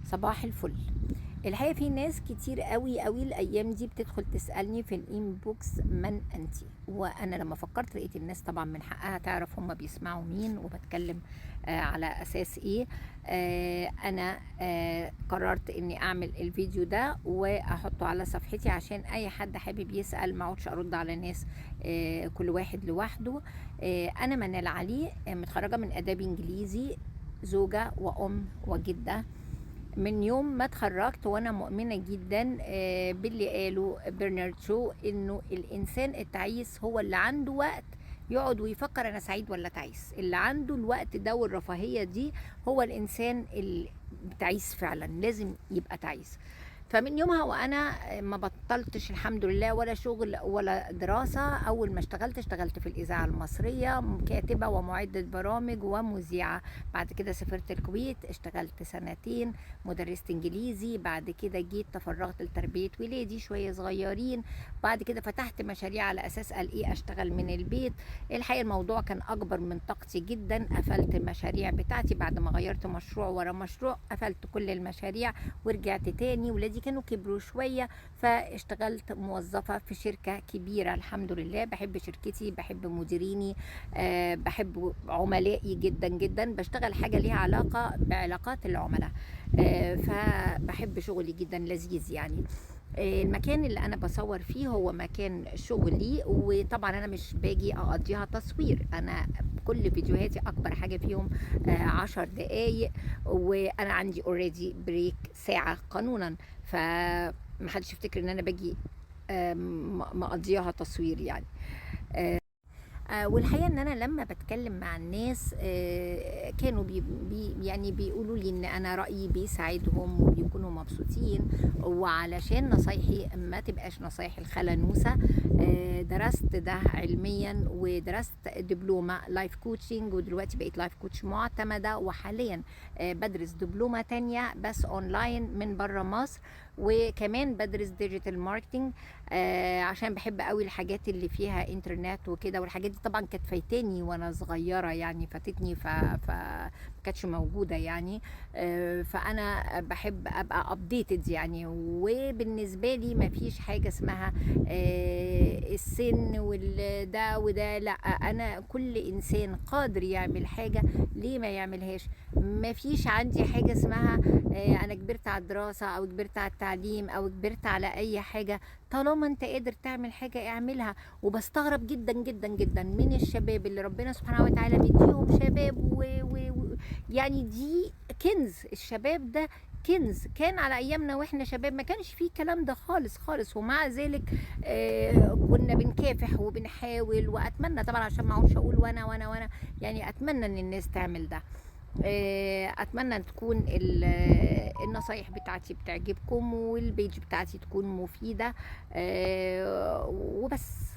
صباح الفل. الحقيقة في ناس كتير قوي الأيام دي بتدخل تسألني في الإنبوكس من أنتي، وأنا لما فكرت لقيت الناس طبعا من حقها تعرف هما بيسمعوا مين وبتكلم على أساس إيه. أنا قررت إني أعمل الفيديو ده وأحطه على صفحتي عشان أي حد حابب يسأل ما اقعدش أرد على ناس كل واحد لوحده. أنا منال علي، متخرجة من آداب إنجليزي، زوجة وأم وجدة. من يوم ما اتخرجت وانا مؤمنة جدا باللي قاله برنارد شو، انه الانسان التعيس هو اللي عنده وقت يقعد ويفكر انا سعيد ولا تعيس. اللي عنده الوقت ده والرفاهية دي هو الانسان التعيس، فعلا لازم يبقى تعيس. فمن يومها وانا ما بطلتش الحمد لله، ولا شغل ولا دراسة. اول ما اشتغلت في الاذاعة المصرية كاتبة ومعدة برامج ومذيعة. بعد كده سافرت الكويت، اشتغلت سنتين مدرسة انجليزي. بعد كده جيت تفرغت لتربية ولادي شوية صغيرين. بعد كده فتحت مشاريع على اساس قال ايه اشتغل من البيت. الحقيقة الموضوع كان اكبر من طاقتي جدا. قفلت المشاريع بتاعتي بعد ما غيرت مشروع ورا مشروع، قفلت كل المشاريع ورجعت تاني. ولادي كانوا كبروا شوية فاشتغلت موظفة في شركة كبيرة الحمد لله. بحب شركتي، بحب مديريني، بحب عملائي جدا جدا. بشتغل حاجة ليها علاقة بعلاقات العملاء، فبحب شغلي جدا، لذيذ يعني. المكان اللي انا بصور فيه هو مكان شغلي، وطبعا انا مش باجي اقضيها تصوير. انا كل فيديوهاتي اكبر حاجة فيهم 10 دقايق، وانا عندي اوريدي بريك ساعة قانونا. فمحدش يفتكر ان انا باجي مقضيها تصوير يعني. والحقيقة ان انا لما بتكلم مع الناس كانوا يعني بيقولوا لي ان انا رأيي بيساعدهم وبيكونوا مبسوطين. وعلشان نصايحي ما تبقاش نصايح الخلنوسة، درست ده علميا ودرست دبلومة لايف كوتشنج، ودلوقتي بقيت لايف كوتش معتمدة. وحاليا بدرس دبلومة تانية بس اونلاين من بره مصر. وكمان بدرس ديجيتال ماركتنج عشان بحب قوي الحاجات اللي فيها انترنت وكده. والحاجات دي طبعا كانت فايتاني وانا صغيره، يعني فاتتني ما كانتش موجوده يعني. فانا بحب ابقى ابديتد يعني. وبالنسبه لي ما فيش حاجه اسمها السن والده وده، لا، انا كل انسان قادر يعمل حاجه، ليه ما يعملهاش؟ ما فيش عندي حاجه اسمها انا كبرت على الدراسه او كبرت على التعليم او كبرت على اي حاجه. طالما انت قادر تعمل حاجة اعملها. وبستغرب جدا جدا جدا من الشباب اللي ربنا سبحانه وتعالى بيديهم شباب يعني دي كنز. الشباب ده كنز. كان على ايامنا واحنا شباب ما كانش فيه الكلام ده خالص خالص، ومع ذلك كنا بنكافح وبنحاول. واتمنى طبعا عشان ما اقعدش اقول وانا يعني اتمنى ان الناس تعمل ده. اتمنى ان تكون النصايح بتاعتي بتعجبكم والبيج بتاعتي تكون مفيدة، وبس.